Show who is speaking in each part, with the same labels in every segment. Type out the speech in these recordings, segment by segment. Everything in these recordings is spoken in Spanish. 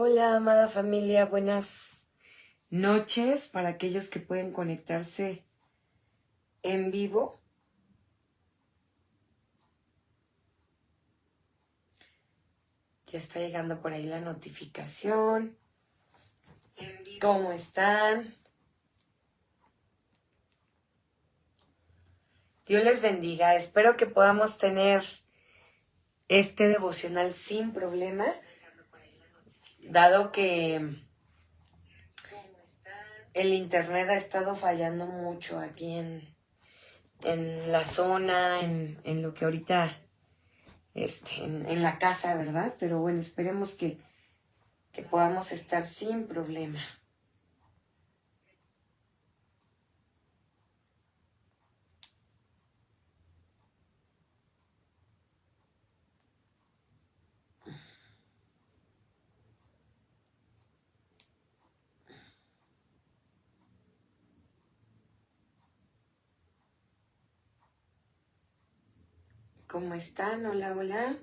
Speaker 1: Hola, amada familia, buenas noches para aquellos que pueden conectarse en vivo. Ya está llegando por ahí la notificación. ¿Cómo están? Dios les bendiga. Espero que podamos tener este devocional sin problema, dado que el internet ha estado fallando mucho aquí en la zona, en lo que ahorita, en la casa, ¿verdad? Pero bueno, esperemos que podamos estar sin problema. ¿Cómo están? Hola, hola.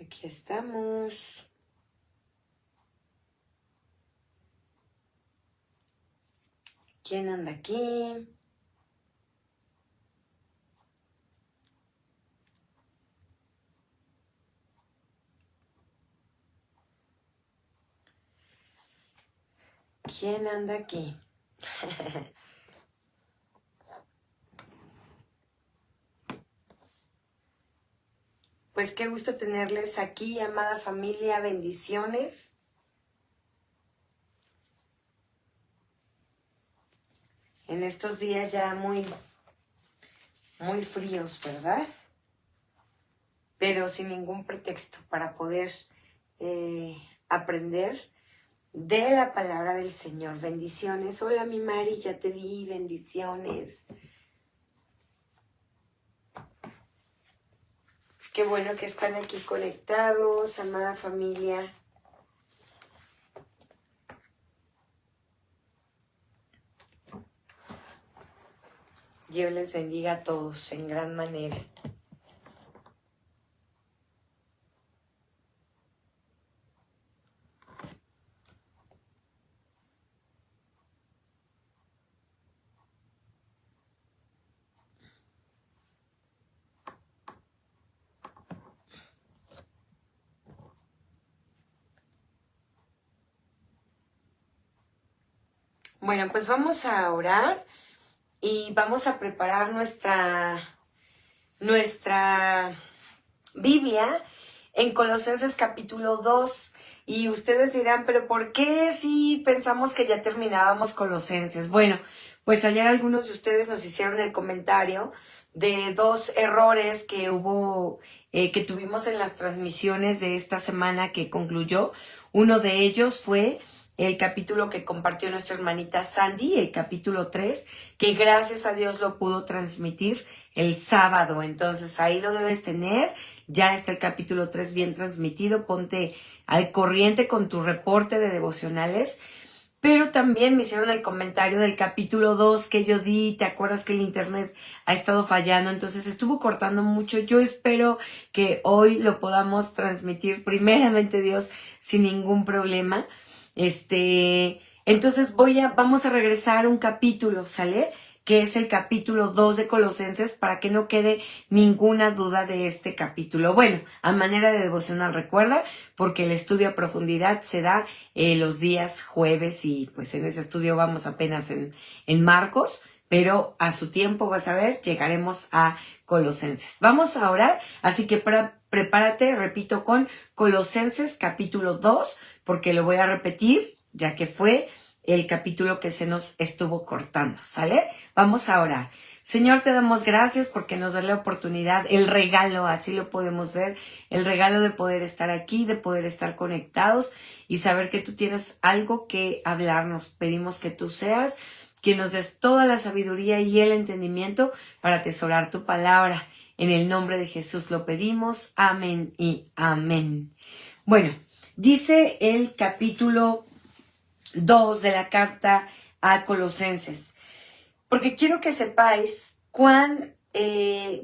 Speaker 1: Aquí estamos. ¿Quién anda aquí? ¿Quién anda aquí? Pues qué gusto tenerles aquí, amada familia, bendiciones. En estos días ya muy fríos, ¿verdad? Pero sin ningún pretexto para poder aprender de la palabra del Señor. Bendiciones. Hola, mi Mari, ya te vi. Bendiciones. Qué bueno que están aquí conectados, amada familia. Dios les bendiga a todos en gran manera. Bueno, pues vamos a orar y vamos a preparar nuestra Biblia en Colosenses capítulo 2. Y ustedes dirán, ¿pero por qué si pensamos que ya terminábamos Colosenses? Bueno, pues ayer algunos de ustedes nos hicieron el comentario de dos errores que hubo, que tuvimos en las transmisiones de esta semana que concluyó. Uno de ellos fue el capítulo que compartió nuestra hermanita Sandy, el capítulo 3, que gracias a Dios lo pudo transmitir el sábado. Entonces ahí lo debes tener. Ya está el capítulo 3 bien transmitido. Ponte al corriente con tu reporte de devocionales. Pero también me hicieron el comentario del capítulo 2 que yo di. ¿Te acuerdas que el internet ha estado fallando? Entonces estuvo cortando mucho. Yo espero que hoy lo podamos transmitir primeramente Dios sin ningún problema. Entonces vamos a regresar un capítulo, ¿sale? Que es el capítulo 2 de Colosenses, para que no quede ninguna duda de este capítulo. Bueno, a manera de devocional, recuerda, porque el estudio a profundidad se da los días jueves y pues en ese estudio vamos apenas en Marcos, pero a su tiempo, vas a ver, llegaremos a Colosenses. Vamos a orar, así que prepárate, repito, con Colosenses capítulo 2, porque lo voy a repetir, ya que fue el capítulo que se nos estuvo cortando, ¿sale? Vamos a orar. Señor, te damos gracias porque nos das la oportunidad, el regalo, así lo podemos ver, el regalo de poder estar aquí, de poder estar conectados y saber que tú tienes algo que hablarnos. Pedimos que tú seas quien nos des toda la sabiduría y el entendimiento para atesorar tu palabra. En el nombre de Jesús lo pedimos. Amén y amén. Bueno, dice el capítulo 2 de la carta a Colosenses. Porque quiero que sepáis cuán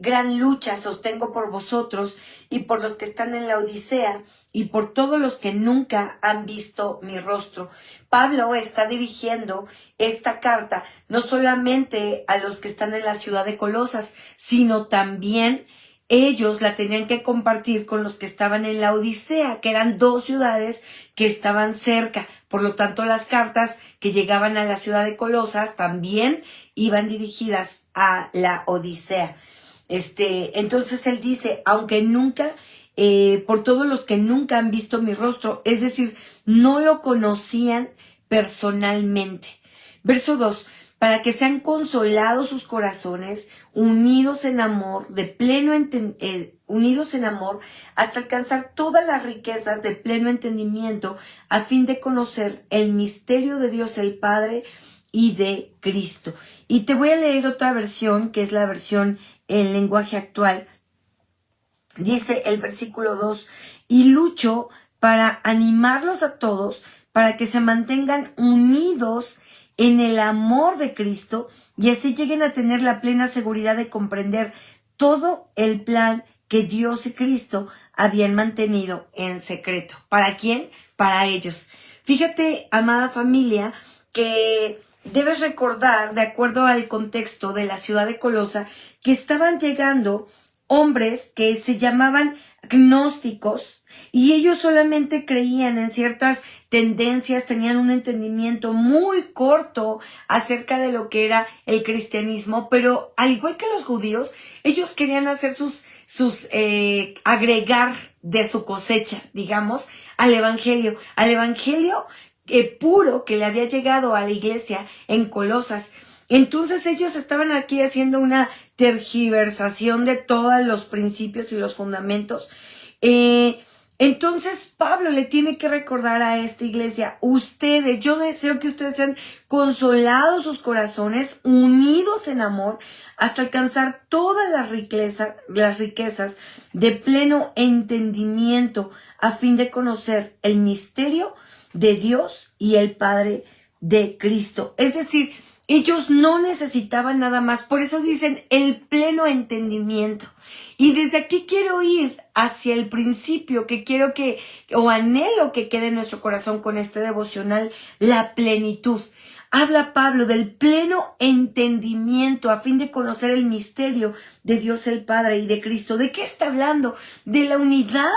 Speaker 1: gran lucha sostengo por vosotros y por los que están en la Odisea y por todos los que nunca han visto mi rostro. Pablo está dirigiendo esta carta no solamente a los que están en la ciudad de Colosas, sino también ellos la tenían que compartir con los que estaban en la Odisea, que eran 2 ciudades que estaban cerca. Por lo tanto, las cartas que llegaban a la ciudad de Colosas también iban dirigidas a la Odisea. Entonces él dice, aunque nunca, por todos los que nunca han visto mi rostro, es decir, no lo conocían personalmente. Verso 2. Para que sean consolados sus corazones, unidos en amor, unidos en amor, hasta alcanzar todas las riquezas de pleno entendimiento, a fin de conocer el misterio de Dios el Padre y de Cristo. Y te voy a leer otra versión, que es la versión en lenguaje actual. Dice el versículo 2, y lucho para animarlos a todos, para que se mantengan unidos en el amor de Cristo y así lleguen a tener la plena seguridad de comprender todo el plan que Dios y Cristo habían mantenido en secreto. ¿Para quién? Para ellos. Fíjate, amada familia, que debes recordar, de acuerdo al contexto de la ciudad de Colosa, que estaban llegando hombres que se llamaban gnósticos y ellos solamente creían en ciertas tendencias, tenían un entendimiento muy corto acerca de lo que era el cristianismo, pero al igual que los judíos, ellos querían hacer agregar de su cosecha, digamos, al evangelio puro que le había llegado a la iglesia en Colosas. Entonces ellos estaban aquí haciendo una tergiversación de todos los principios y los fundamentos. Entonces Pablo le tiene que recordar a esta iglesia, yo deseo que ustedes sean consolados sus corazones, unidos en amor, hasta alcanzar todas las riquezas de pleno entendimiento, a fin de conocer el misterio de Dios y el Padre de Cristo. Es decir, ellos no necesitaban nada más, por eso dicen el pleno entendimiento. Y desde aquí quiero ir hacia el principio que quiero anhelo que quede en nuestro corazón con este devocional, la plenitud. Habla Pablo del pleno entendimiento a fin de conocer el misterio de Dios el Padre y de Cristo. ¿De qué está hablando? De la unidad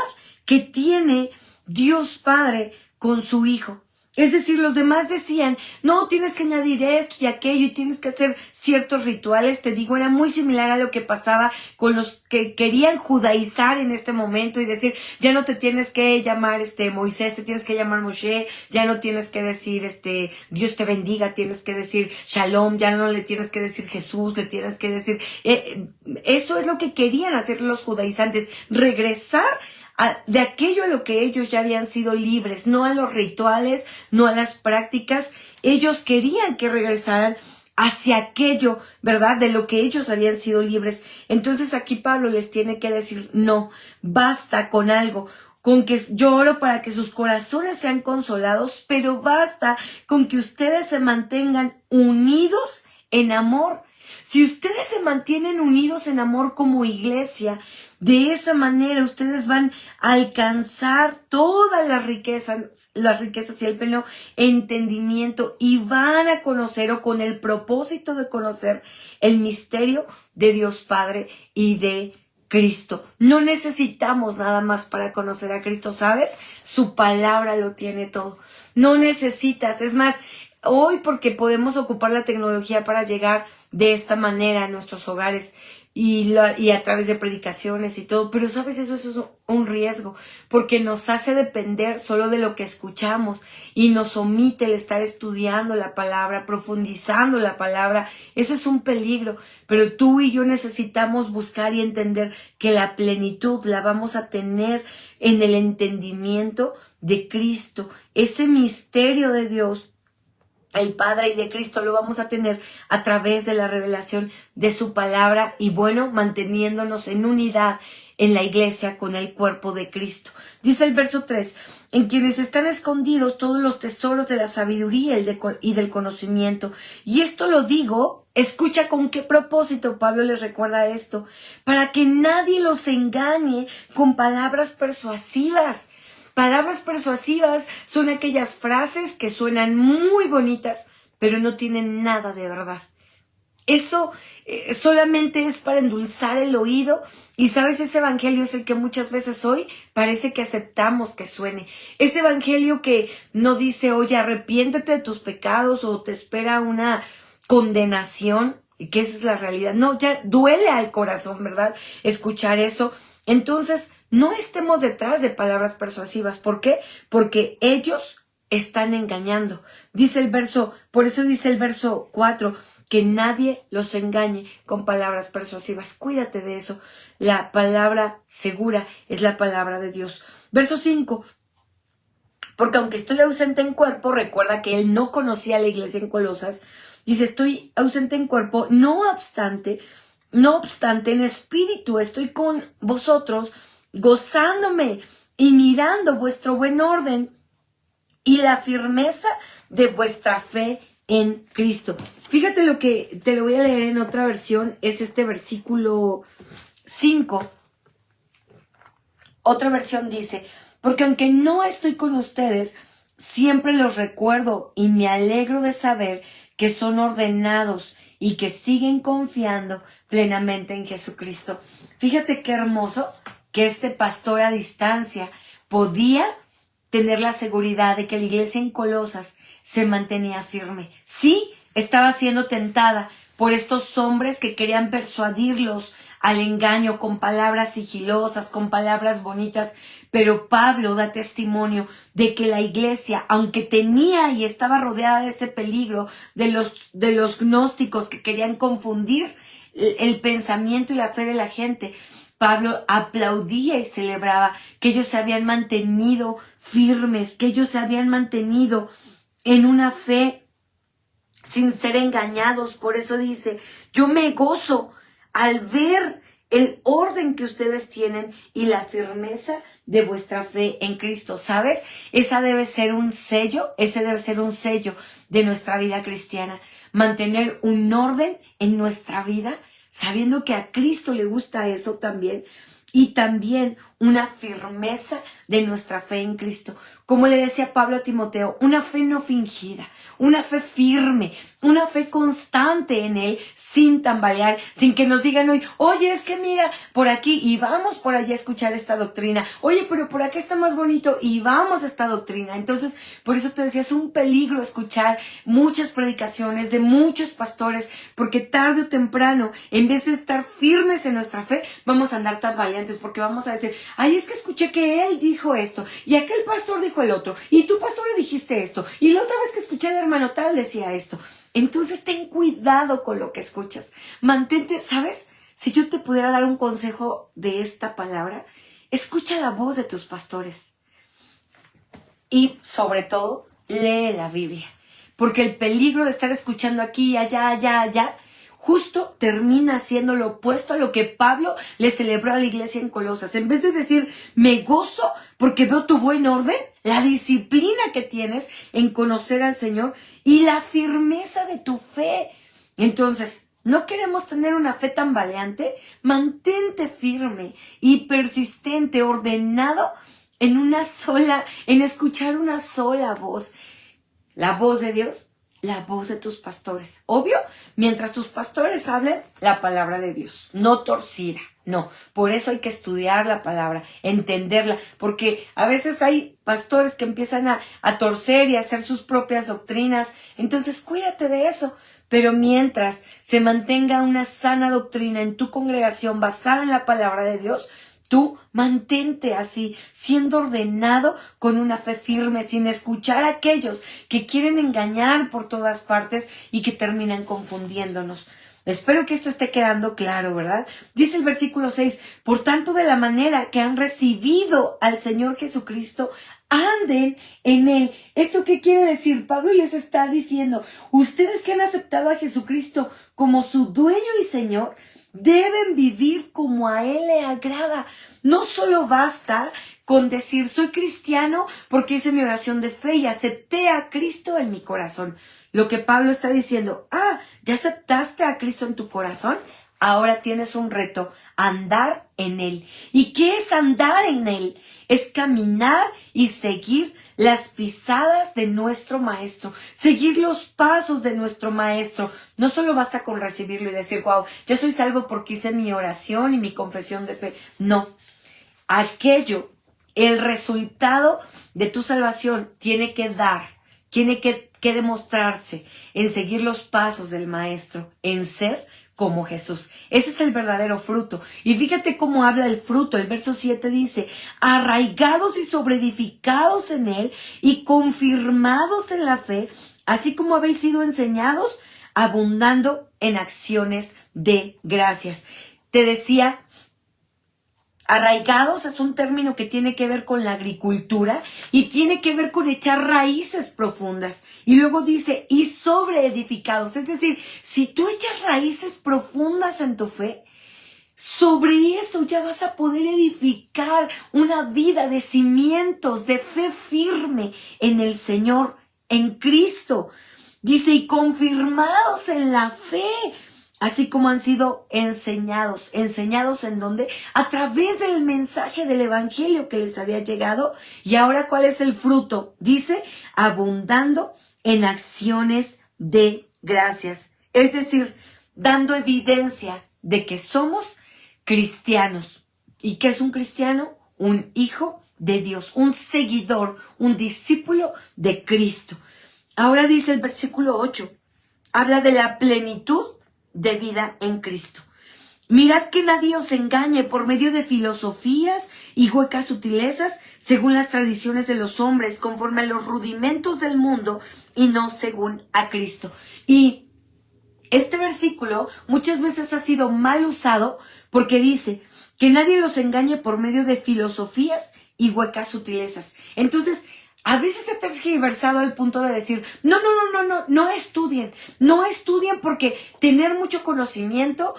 Speaker 1: que tiene Dios Padre con su Hijo. Es decir, los demás decían, no, tienes que añadir esto y aquello y tienes que hacer ciertos rituales. Te digo, era muy similar a lo que pasaba con los que querían judaizar en este momento y decir, ya no te tienes que llamar Moisés, te tienes que llamar Moshe, ya no tienes que decir Dios te bendiga, tienes que decir Shalom, ya no le tienes que decir Jesús, le tienes que decir, eso es lo que querían hacer los judaizantes, regresar de aquello a lo que ellos ya habían sido libres, no a los rituales, no a las prácticas. Ellos querían que regresaran hacia aquello, ¿verdad? De lo que ellos habían sido libres. Entonces aquí Pablo les tiene que decir, no, basta con algo, con que yo oro para que sus corazones sean consolados, pero basta con que ustedes se mantengan unidos en amor. Si ustedes se mantienen unidos en amor como iglesia, de esa manera ustedes van a alcanzar todas las riquezas y el pleno entendimiento y van a conocer, o con el propósito de conocer, el misterio de Dios Padre y de Cristo. No necesitamos nada más para conocer a Cristo, ¿sabes? Su palabra lo tiene todo. No necesitas, es más, hoy porque podemos ocupar la tecnología para llegar de esta manera a nuestros hogares, y a través de predicaciones y todo, pero sabes, eso es un riesgo, porque nos hace depender solo de lo que escuchamos y nos omite el estar estudiando la palabra, profundizando la palabra. Eso es un peligro, pero tú y yo necesitamos buscar y entender que la plenitud la vamos a tener en el entendimiento de Cristo, ese misterio de Dios, el Padre, y de Cristo lo vamos a tener a través de la revelación de su palabra y bueno, manteniéndonos en unidad en la iglesia con el cuerpo de Cristo. Dice el verso 3, en quienes están escondidos todos los tesoros de la sabiduría y del conocimiento. Y esto lo digo, escucha con qué propósito Pablo les recuerda esto, para que nadie los engañe con palabras persuasivas. Palabras persuasivas son aquellas frases que suenan muy bonitas, pero no tienen nada de verdad. Eso solamente es para endulzar el oído y sabes, ese evangelio es el que muchas veces hoy parece que aceptamos que suene. Ese evangelio que no dice, oye, arrepiéntete de tus pecados o te espera una condenación, que esa es la realidad. No, ya duele al corazón, ¿verdad? Escuchar eso. Entonces, no estemos detrás de palabras persuasivas. ¿Por qué? Porque ellos están engañando. Dice el verso, por eso dice el verso 4, que nadie los engañe con palabras persuasivas. Cuídate de eso. La palabra segura es la palabra de Dios. Verso 5. Porque aunque estoy ausente en cuerpo, recuerda que él no conocía a la iglesia en Colosas. Dice, estoy ausente en cuerpo, no obstante, en espíritu estoy con vosotros, gozándome y mirando vuestro buen orden y la firmeza de vuestra fe en Cristo. Fíjate lo que te lo voy a leer en otra versión, es este versículo 5. Otra versión dice, porque aunque no estoy con ustedes, siempre los recuerdo y me alegro de saber que son ordenados y que siguen confiando plenamente en Jesucristo. Fíjate qué hermoso que este pastor a distancia podía tener la seguridad de que la iglesia en Colosas se mantenía firme. Sí, estaba siendo tentada por estos hombres que querían persuadirlos al engaño con palabras sigilosas, con palabras bonitas, pero Pablo da testimonio de que la iglesia, aunque tenía y estaba rodeada de ese peligro de los gnósticos que querían confundir el pensamiento y la fe de la gente, Pablo aplaudía y celebraba que ellos se habían mantenido firmes, que ellos se habían mantenido en una fe sin ser engañados. Por eso dice, yo me gozo al ver el orden que ustedes tienen y la firmeza de vuestra fe en Cristo. ¿Sabes? Ese debe ser un sello de nuestra vida cristiana. Mantener un orden en nuestra vida, sabiendo que a Cristo le gusta eso también. Y también una firmeza de nuestra fe en Cristo. Como le decía Pablo a Timoteo, una fe no fingida, una fe firme, una fe constante en Él, sin tambalear, sin que nos digan hoy, oye, es que mira, por aquí, y vamos por allá a escuchar esta doctrina. Oye, pero por acá está más bonito, y vamos a esta doctrina. Entonces, por eso te decía, es un peligro escuchar muchas predicaciones de muchos pastores, porque tarde o temprano, en vez de estar firmes en nuestra fe, vamos a andar tambaleantes, porque vamos a decir, ay, es que escuché que él dijo esto, y aquel pastor dijo el otro, y tu pastor le dijiste esto, y la otra vez que escuché al hermano tal decía esto. Entonces ten cuidado con lo que escuchas. Mantente, ¿sabes? Si yo te pudiera dar un consejo de esta palabra, escucha la voz de tus pastores. Y sobre todo, lee la Biblia. Porque el peligro de estar escuchando aquí, allá, justo termina siendo lo opuesto a lo que Pablo le celebró a la iglesia en Colosas. En vez de decir, me gozo porque veo tu buen orden, la disciplina que tienes en conocer al Señor y la firmeza de tu fe. Entonces, ¿no queremos tener una fe tambaleante? Mantente firme y persistente, ordenado en escuchar una sola voz. La voz de Dios, la voz de tus pastores. Obvio, mientras tus pastores hablen la palabra de Dios, no torcida, no. Por eso hay que estudiar la palabra, entenderla, porque a veces hay pastores que empiezan a torcer y a hacer sus propias doctrinas. Entonces, cuídate de eso. Pero mientras se mantenga una sana doctrina en tu congregación basada en la palabra de Dios, tú mantente así, siendo ordenado con una fe firme, sin escuchar a aquellos que quieren engañar por todas partes y que terminan confundiéndonos. Espero que esto esté quedando claro, ¿verdad? Dice el versículo 6, por tanto, de la manera que han recibido al Señor Jesucristo, anden en Él. ¿Esto qué quiere decir? Pablo les está diciendo, ustedes que han aceptado a Jesucristo como su dueño y Señor, deben vivir como a Él le agrada. No solo basta con decir, soy cristiano porque hice mi oración de fe y acepté a Cristo en mi corazón. Lo que Pablo está diciendo, ¿ya aceptaste a Cristo en tu corazón? Ahora tienes un reto, andar en Él. ¿Y qué es andar en Él? Es caminar y seguir las pisadas de nuestro Maestro, seguir los pasos de nuestro Maestro. No solo basta con recibirlo y decir, wow, yo soy salvo porque hice mi oración y mi confesión de fe. No, el resultado de tu salvación tiene que demostrarse en seguir los pasos del Maestro, en ser como Jesús. Ese es el verdadero fruto. Y fíjate cómo habla el fruto. El verso 7 dice, arraigados y sobreedificados en Él y confirmados en la fe, así como habéis sido enseñados, abundando en acciones de gracias. Te decía, arraigados es un término que tiene que ver con la agricultura y tiene que ver con echar raíces profundas. Y luego dice, y sobreedificados. Es decir, si tú echas raíces profundas en tu fe, sobre eso ya vas a poder edificar una vida de cimientos, de fe firme en el Señor, en Cristo. Dice, y confirmados en la fe, así como han sido enseñados. ¿Enseñados en dónde? A través del mensaje del evangelio que les había llegado. Y ahora, ¿cuál es el fruto? Dice, abundando en acciones de gracias. Es decir, dando evidencia de que somos cristianos. ¿Y qué es un cristiano? Un hijo de Dios, un seguidor, un discípulo de Cristo. Ahora dice el versículo 8, habla de la plenitud de vida en Cristo. Mirad que nadie os engañe por medio de filosofías y huecas sutilezas, según las tradiciones de los hombres, conforme a los rudimentos del mundo y no según a Cristo. Y este versículo muchas veces ha sido mal usado porque dice que nadie los engañe por medio de filosofías y huecas sutilezas. Entonces, a veces se ha tergiversado al punto de decir, no estudien porque tener mucho conocimiento,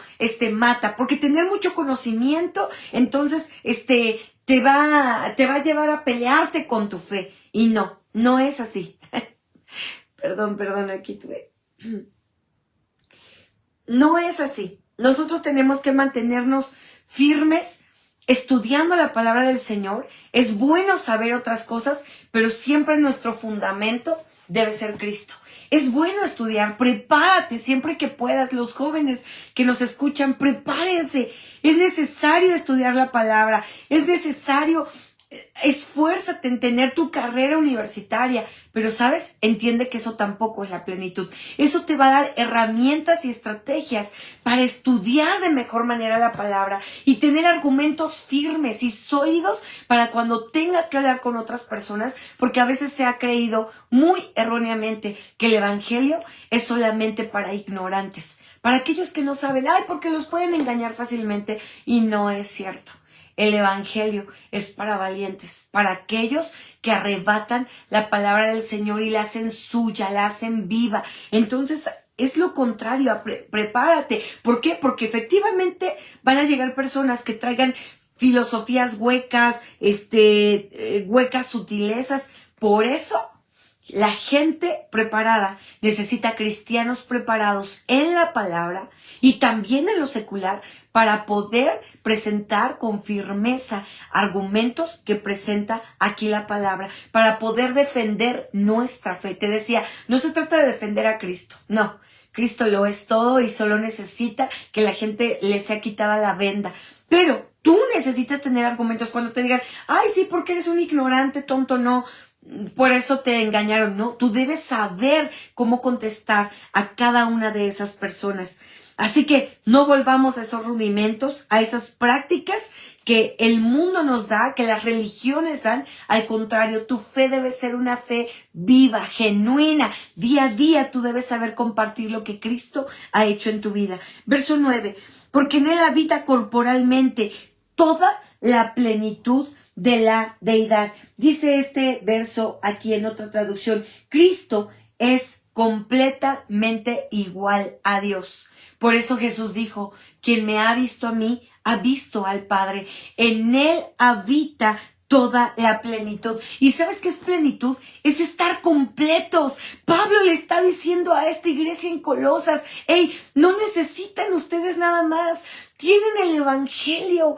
Speaker 1: mata, porque tener mucho conocimiento, entonces, te va a llevar a pelearte con tu fe. Y no es así. Perdón, aquí tuve. No es así. Nosotros tenemos que mantenernos firmes, estudiando la palabra del Señor. Es bueno saber otras cosas, pero siempre nuestro fundamento debe ser Cristo. Es bueno estudiar, prepárate siempre que puedas. Los jóvenes que nos escuchan, prepárense. Es necesario estudiar la palabra, es necesario, esfuérzate en tener tu carrera universitaria, pero ¿sabes? Entiende que eso tampoco es la plenitud. Eso te va a dar herramientas y estrategias para estudiar de mejor manera la palabra y tener argumentos firmes y sólidos para cuando tengas que hablar con otras personas, porque a veces se ha creído muy erróneamente que el evangelio es solamente para ignorantes, para aquellos que no saben, porque los pueden engañar fácilmente, y no es cierto. El evangelio es para valientes, para aquellos que arrebatan la palabra del Señor y la hacen suya, la hacen viva. Entonces, es lo contrario, prepárate. ¿Por qué? Porque efectivamente van a llegar personas que traigan filosofías huecas, huecas sutilezas. Por eso, la gente preparada necesita cristianos preparados en la palabra y también en lo secular para poder presentar con firmeza argumentos que presenta aquí la palabra, para poder defender nuestra fe. Te decía, no se trata de defender a Cristo, no. Cristo lo es todo y solo necesita que la gente le sea quitada la venda. Pero tú necesitas tener argumentos cuando te digan, sí, porque eres un ignorante, tonto, no. por eso te engañaron, ¿no? Tú debes saber cómo contestar a cada una de esas personas. Así que no volvamos a esos rudimentos, a esas prácticas que el mundo nos da, que las religiones dan. Al contrario, tu fe debe ser una fe viva, genuina. Día a día tú debes saber compartir lo que Cristo ha hecho en tu vida. Verso 9. Porque en él habita corporalmente toda la plenitud de la deidad. Dice este verso aquí en otra traducción: Cristo es completamente igual a Dios. Por eso Jesús dijo: quien me ha visto a mí, ha visto al Padre. En él habita toda la plenitud. ¿Y sabes qué es plenitud? Es estar completos. Pablo le está diciendo a esta iglesia en Colosas: hey, no necesitan ustedes nada más. Tienen el Evangelio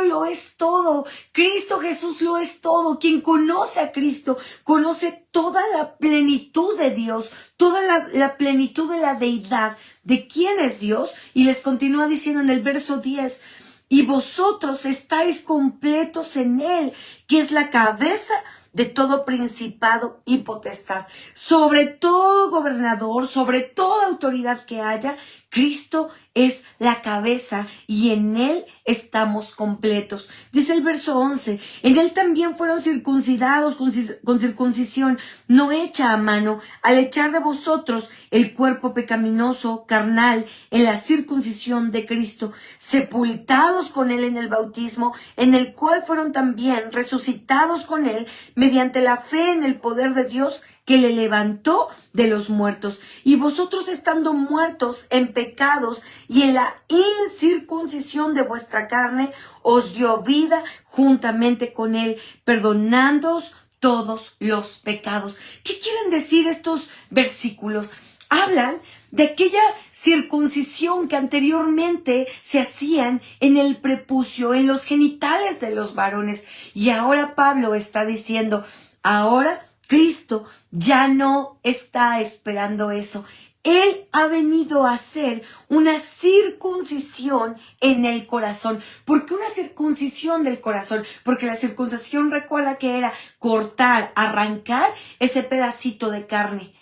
Speaker 1: lo es todo, Cristo Jesús lo es todo. Quien conoce a Cristo, conoce toda la plenitud de Dios, toda la plenitud de la deidad, de quién es Dios. Y les continúa diciendo en el verso 10, y vosotros estáis completos en Él, que es la cabeza de todo principado y potestad, sobre todo gobernador, sobre toda autoridad que haya. Cristo es la cabeza y en él estamos completos. Dice el verso 11, en él también fueron circuncidados con circuncisión no hecha a mano, al echar de vosotros el cuerpo pecaminoso carnal en la circuncisión de Cristo, sepultados con él en el bautismo, en el cual fueron también resucitados con él mediante la fe en el poder de Dios que le levantó de los muertos. Y vosotros, estando muertos en pecados y en la incircuncisión de vuestra carne, os dio vida juntamente con él, perdonándoos todos los pecados. ¿Qué quieren decir estos versículos? Hablan de aquella circuncisión que anteriormente se hacían en el prepucio, en los genitales de los varones. Y ahora Pablo está diciendo, ahora Cristo ya no está esperando eso. Él ha venido a hacer una circuncisión en el corazón. ¿Por qué una circuncisión del corazón? Porque la circuncisión, recuerda que era cortar, arrancar ese pedacito de carne.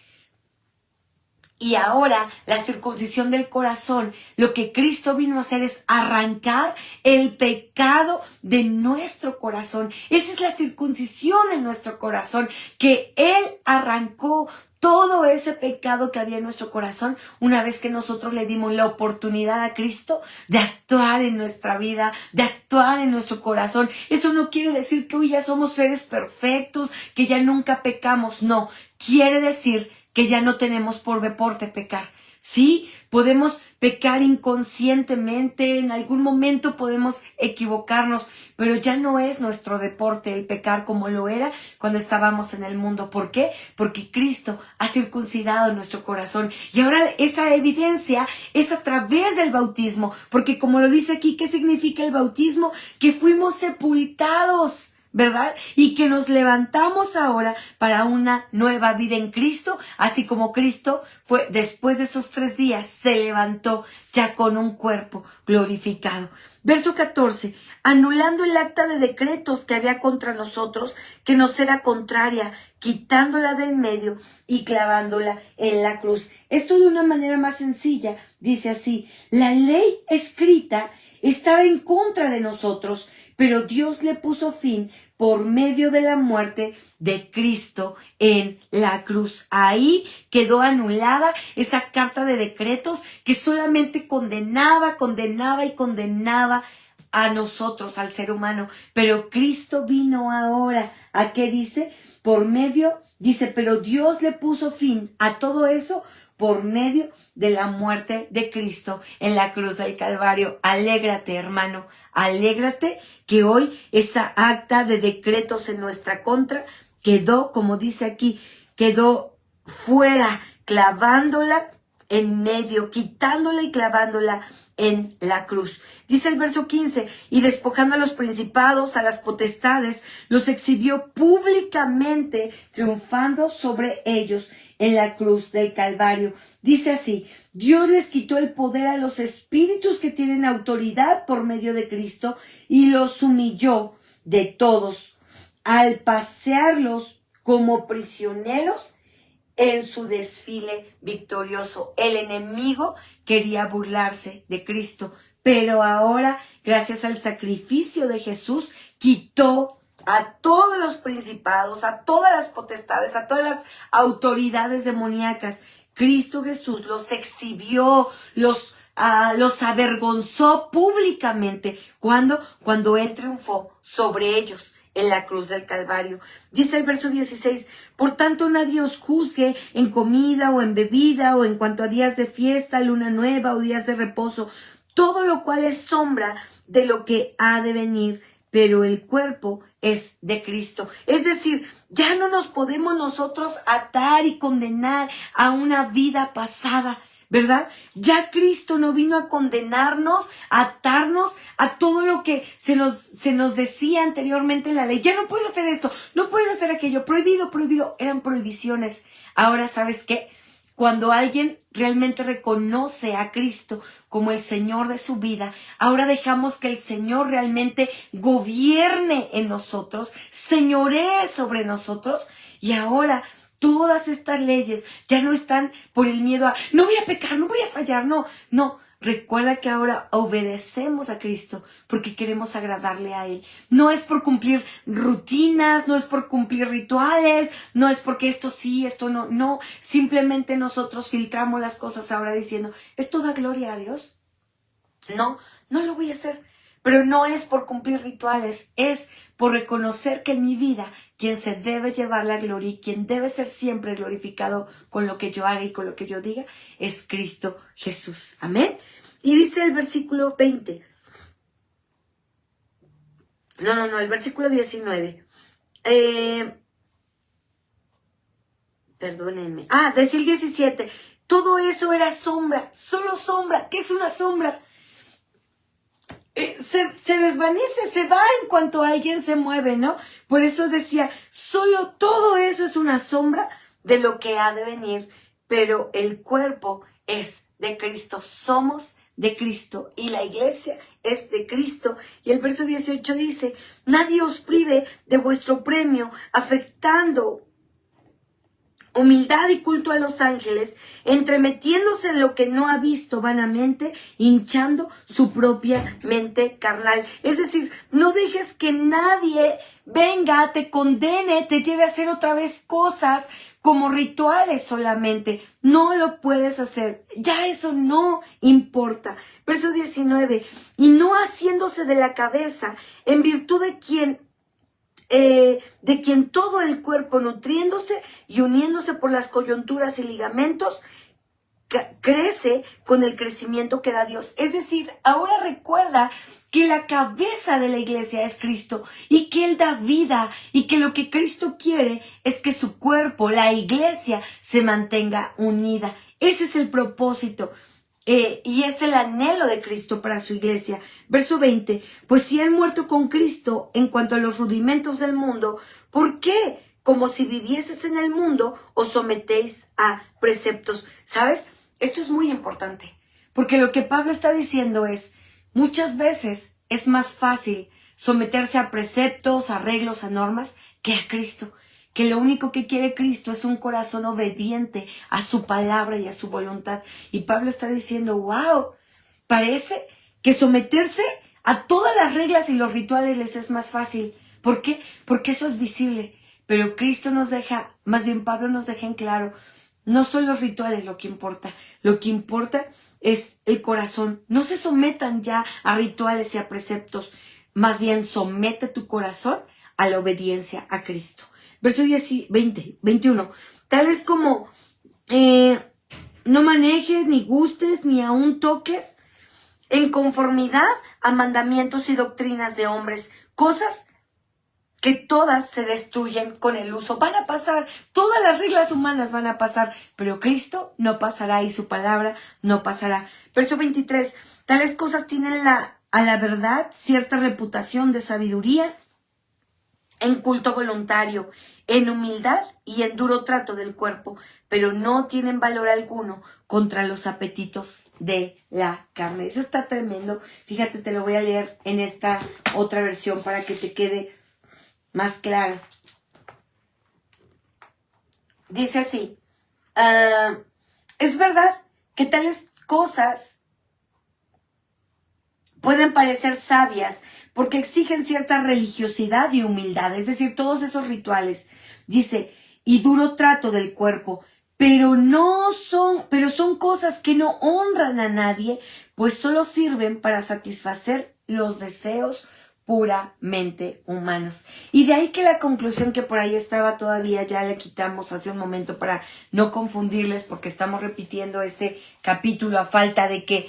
Speaker 1: Y ahora la circuncisión del corazón, lo que Cristo vino a hacer es arrancar el pecado de nuestro corazón. Esa es la circuncisión de nuestro corazón, que Él arrancó todo ese pecado que había en nuestro corazón una vez que nosotros le dimos la oportunidad a Cristo de actuar en nuestra vida, de actuar en nuestro corazón. Eso no quiere decir que hoy ya somos seres perfectos, que ya nunca pecamos. No, quiere decir que ya no tenemos por deporte pecar. Sí, podemos pecar inconscientemente, en algún momento podemos equivocarnos, pero ya no es nuestro deporte el pecar como lo era cuando estábamos en el mundo. ¿Por qué? Porque Cristo ha circuncidado nuestro corazón. Y ahora esa evidencia es a través del bautismo, porque como lo dice aquí, ¿qué significa el bautismo? Que fuimos sepultados, ¿verdad? Y que nos levantamos ahora para una nueva vida en Cristo, así como Cristo fue, después de esos 3 días, se levantó ya con un cuerpo glorificado. Verso 14, anulando el acta de decretos que había contra nosotros, que nos era contraria, quitándola del medio y clavándola en la cruz. Esto de una manera más sencilla, dice así, la ley escrita estaba en contra de nosotros, pero Dios le puso fin por medio de la muerte de Cristo en la cruz. Ahí quedó anulada esa carta de decretos que solamente condenaba a nosotros, al ser humano. Pero Cristo vino ahora, ¿a qué dice? Por medio, dice, pero Dios le puso fin a todo eso por medio de la muerte de Cristo en la cruz del Calvario. Alégrate, hermano, alégrate que hoy esa acta de decretos en nuestra contra quedó, como dice aquí, quedó fuera, clavándola en medio, quitándola y clavándola en la cruz. Dice el verso 15, y despojando a los principados, a las potestades, los exhibió públicamente, triunfando sobre ellos en la cruz del Calvario. Dice así, Dios les quitó el poder a los espíritus que tienen autoridad por medio de Cristo y los humilló de todos al pasearlos como prisioneros en su desfile victorioso. El enemigo quería burlarse de Cristo, pero ahora, gracias al sacrificio de Jesús, quitó a todos los principados, a todas las potestades, a todas las autoridades demoníacas. Cristo Jesús los exhibió, los avergonzó públicamente. Cuando Él triunfó sobre ellos en la cruz del Calvario. Dice el verso 16, por tanto nadie os juzgue en comida o en bebida o en cuanto a días de fiesta, luna nueva o días de reposo, todo lo cual es sombra de lo que ha de venir, pero el cuerpo es de Cristo. Es decir, ya no nos podemos nosotros atar y condenar a una vida pasada, ¿verdad? Ya Cristo no vino a condenarnos, a atarnos a todo lo que se nos decía anteriormente en la ley. Ya no puedes hacer esto, no puedes hacer aquello, prohibido, prohibido. Eran prohibiciones. Ahora, ¿sabes qué? Cuando alguien realmente reconoce a Cristo como el Señor de su vida, ahora dejamos que el Señor realmente gobierne en nosotros, señoree sobre nosotros, y ahora todas estas leyes ya no están por el miedo a, no voy a pecar, no voy a fallar, no. Recuerda que ahora obedecemos a Cristo porque queremos agradarle a Él. No es por cumplir rutinas, no es por cumplir rituales, no es porque esto sí, esto no. No, simplemente nosotros filtramos las cosas ahora diciendo, ¿esto da gloria a Dios? No lo voy a hacer. Pero no es por cumplir rituales, es por reconocer que en mi vida quien se debe llevar la gloria y quien debe ser siempre glorificado con lo que yo haga y con lo que yo diga es Cristo Jesús. Amén. Y dice el versículo 20. El versículo 19. Perdónenme. Decía el 17. Todo eso era sombra, solo sombra. ¿Qué es una sombra? Se desvanece, se va en cuanto alguien se mueve, ¿no? Por eso decía, solo todo eso es una sombra de lo que ha de venir, pero el cuerpo es de Cristo, somos de Cristo y la iglesia es de Cristo. Y el verso 18 dice, nadie os prive de vuestro premio, afectando humildad y culto a los ángeles, entremetiéndose en lo que no ha visto vanamente, hinchando su propia mente carnal. Es decir, no dejes que nadie venga, te condene, te lleve a hacer otra vez cosas como rituales solamente. No lo puedes hacer. Ya eso no importa. Verso 19. Y no haciéndose de la cabeza, en virtud de quien todo el cuerpo, nutriéndose y uniéndose por las coyunturas y ligamentos, crece con el crecimiento que da Dios. Es decir, ahora recuerda que la cabeza de la iglesia es Cristo y que Él da vida y que lo que Cristo quiere es que su cuerpo, la iglesia, se mantenga unida. Ese es el propósito. Y es el anhelo de Cristo para su iglesia. Verso 20. Pues si han muerto con Cristo en cuanto a los rudimentos del mundo, ¿por qué? Como si vivieses en el mundo, os sometéis a preceptos. ¿Sabes? Esto es muy importante. Porque lo que Pablo está diciendo es, muchas veces es más fácil someterse a preceptos, a arreglos, a normas, que a Cristo. Que lo único que quiere Cristo es un corazón obediente a su palabra y a su voluntad. Y Pablo está diciendo, wow, parece que someterse a todas las reglas y los rituales les es más fácil. ¿Por qué? Porque eso es visible. Pero Cristo nos deja, más bien Pablo nos deja en claro, no son los rituales lo que importa. Lo que importa es el corazón. No se sometan ya a rituales y a preceptos. Más bien somete tu corazón a la obediencia a Cristo. Verso 21. Tales como no manejes, ni gustes, ni aun toques, en conformidad a mandamientos y doctrinas de hombres, cosas que todas se destruyen con el uso. Van a pasar, todas las reglas humanas van a pasar, pero Cristo no pasará y su palabra no pasará. Verso 23. Tales cosas tienen a la verdad cierta reputación de sabiduría, en culto voluntario, en humildad y en duro trato del cuerpo, pero no tienen valor alguno contra los apetitos de la carne. Eso está tremendo. Fíjate, te lo voy a leer en esta otra versión para que te quede más claro. Dice así, es verdad que tales cosas pueden parecer sabias porque exigen cierta religiosidad y humildad, es decir, todos esos rituales, dice, y duro trato del cuerpo, pero son cosas que no honran a nadie, pues solo sirven para satisfacer los deseos puramente humanos. Y de ahí que la conclusión que por ahí estaba todavía ya le quitamos hace un momento para no confundirles, porque estamos repitiendo este capítulo a falta de que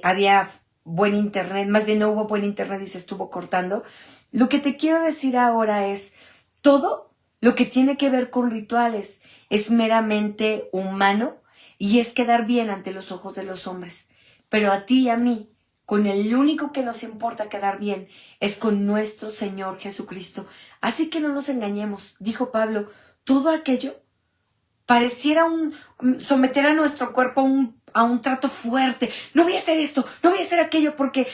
Speaker 1: había buen internet, más bien no hubo buen internet y se estuvo cortando. Lo que te quiero decir ahora es, todo lo que tiene que ver con rituales es meramente humano y es quedar bien ante los ojos de los hombres. Pero a ti y a mí, con el único que nos importa quedar bien es con nuestro Señor Jesucristo. Así que no nos engañemos, dijo Pablo, todo aquello pareciera someter a nuestro cuerpo a un trato fuerte. No voy a hacer esto, no voy a hacer aquello porque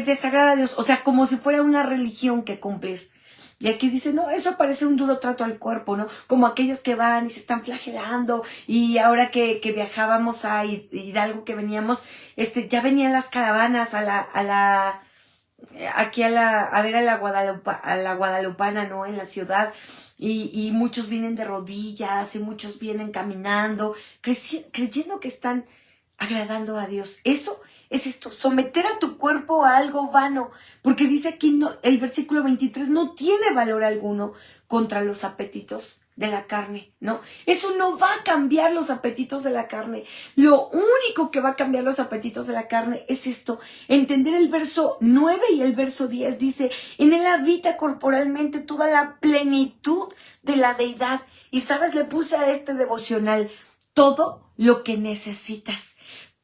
Speaker 1: desagrada a Dios. O sea, como si fuera una religión que cumplir. Y aquí dice, no, eso parece un duro trato al cuerpo, ¿no? Como aquellos que van y se están flagelando. Y ahora que viajábamos a Hidalgo, que veníamos, ya venían las caravanas a ver a la Guadalupana, ¿no? En la ciudad. Y muchos vienen de rodillas y muchos vienen caminando, creyendo que están agradando a Dios. Eso es esto, someter a tu cuerpo a algo vano, porque dice aquí el versículo 23, no tiene valor alguno contra los apetitos de la carne, ¿no? Eso no va a cambiar los apetitos de la carne. Lo único que va a cambiar los apetitos de la carne es esto, entender el verso 9 y el verso 10, dice, en él habita corporalmente toda la plenitud de la deidad. Y sabes, le puse a este devocional, todo lo que necesitas.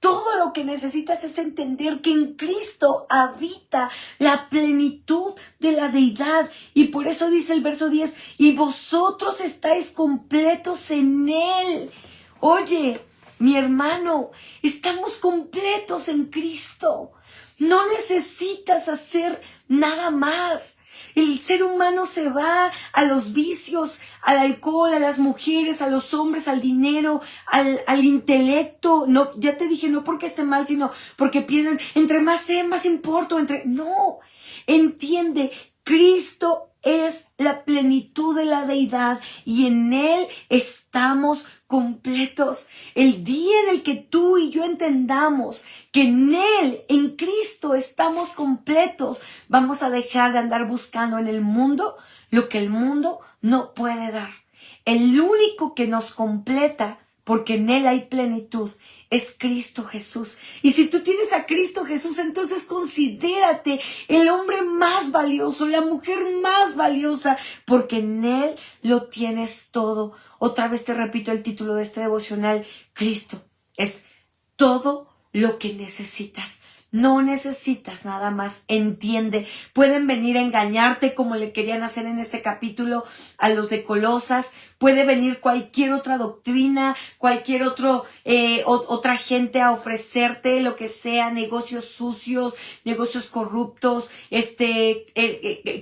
Speaker 1: Todo lo que necesitas es entender que en Cristo habita la plenitud de la deidad. Y por eso dice el verso 10, y vosotros estáis completos en Él. Oye, mi hermano, estamos completos en Cristo. No necesitas hacer nada más. El ser humano se va a los vicios, al alcohol, a las mujeres, a los hombres, al dinero, al intelecto. No, ya te dije, no porque esté mal, sino porque piensan, entre más sé, más importo. No, entiende, Cristo es la plenitud de la deidad y en Él estamos completos. El día en el que tú y yo entendamos que en Él, en Cristo, estamos completos, vamos a dejar de andar buscando en el mundo lo que el mundo no puede dar. El único que nos completa, porque en Él hay plenitud, es Cristo Jesús. Y si tú tienes a Cristo Jesús, entonces considérate el hombre más valioso, la mujer más valiosa, porque en Él lo tienes todo. Otra vez te repito el título de este devocional, Cristo es todo lo que necesitas. No necesitas nada más, entiende. Pueden venir a engañarte como le querían hacer en este capítulo a los de Colosas. Puede venir cualquier otra doctrina, cualquier otra gente a ofrecerte lo que sea, negocios sucios, negocios corruptos,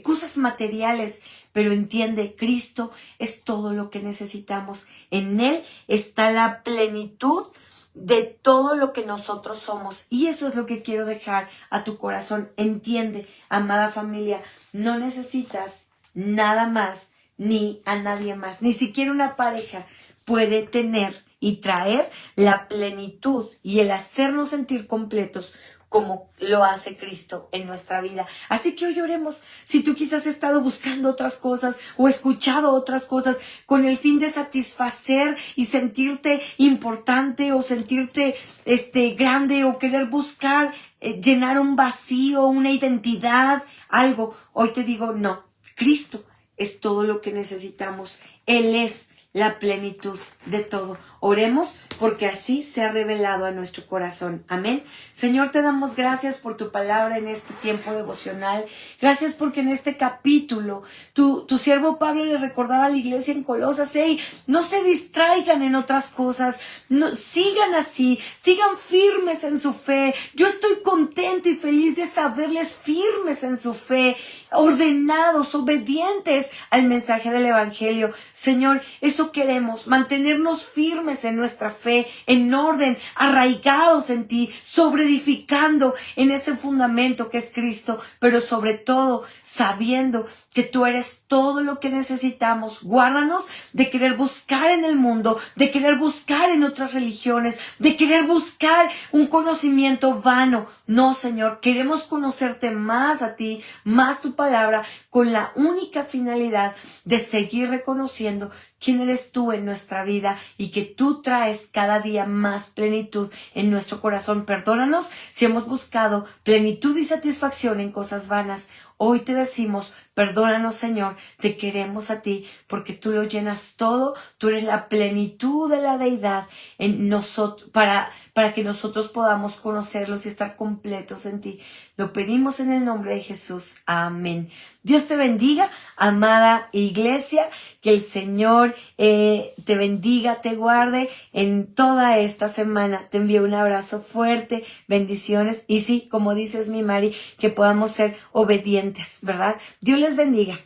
Speaker 1: cosas materiales. Pero entiende, Cristo es todo lo que necesitamos. En Él está la plenitud de todo lo que nosotros somos. Y eso es lo que quiero dejar a tu corazón. Entiende, amada familia, no necesitas nada más ni a nadie más. Ni siquiera una pareja puede tener y traer la plenitud y el hacernos sentir completos como lo hace Cristo en nuestra vida. Así que hoy oremos. Si tú quizás has estado buscando otras cosas o escuchado otras cosas con el fin de satisfacer y sentirte importante o sentirte grande o querer buscar llenar un vacío, una identidad, algo, hoy te digo no. Cristo es todo lo que necesitamos. Él es la plenitud de todo. Oremos porque así se ha revelado a nuestro corazón. Amén. Señor, te damos gracias por tu palabra en este tiempo devocional. Gracias porque en este capítulo tu siervo Pablo le recordaba a la iglesia en Colosas, hey, no se distraigan en otras cosas, no, sigan así, sigan firmes en su fe. Yo estoy contento y feliz de saberles firmes en su fe ordenados, obedientes al mensaje del Evangelio. Señor, eso queremos, mantenernos firmes en nuestra fe, en orden, arraigados en ti, sobreedificando en ese fundamento que es Cristo, pero sobre todo sabiendo que tú eres todo lo que necesitamos. Guárdanos de querer buscar en el mundo, de querer buscar en otras religiones, de querer buscar un conocimiento vano. No, Señor, queremos conocerte más a ti, más tu palabra, con la única finalidad de seguir reconociendo quién eres tú en nuestra vida y que tú traes cada día más plenitud en nuestro corazón. Perdónanos si hemos buscado plenitud y satisfacción en cosas vanas. Hoy te decimos, perdónanos, Señor, te queremos a ti porque tú lo llenas todo, tú eres la plenitud de la deidad en nosotros, para que nosotros podamos conocerlos y estar completos en ti. Lo pedimos en el nombre de Jesús. Amén. Dios te bendiga, amada iglesia, que el Señor te bendiga, te guarde en toda esta semana. Te envío un abrazo fuerte, bendiciones y sí, como dices mi Mari, que podamos ser obedientes, ¿verdad? Dios les bendiga.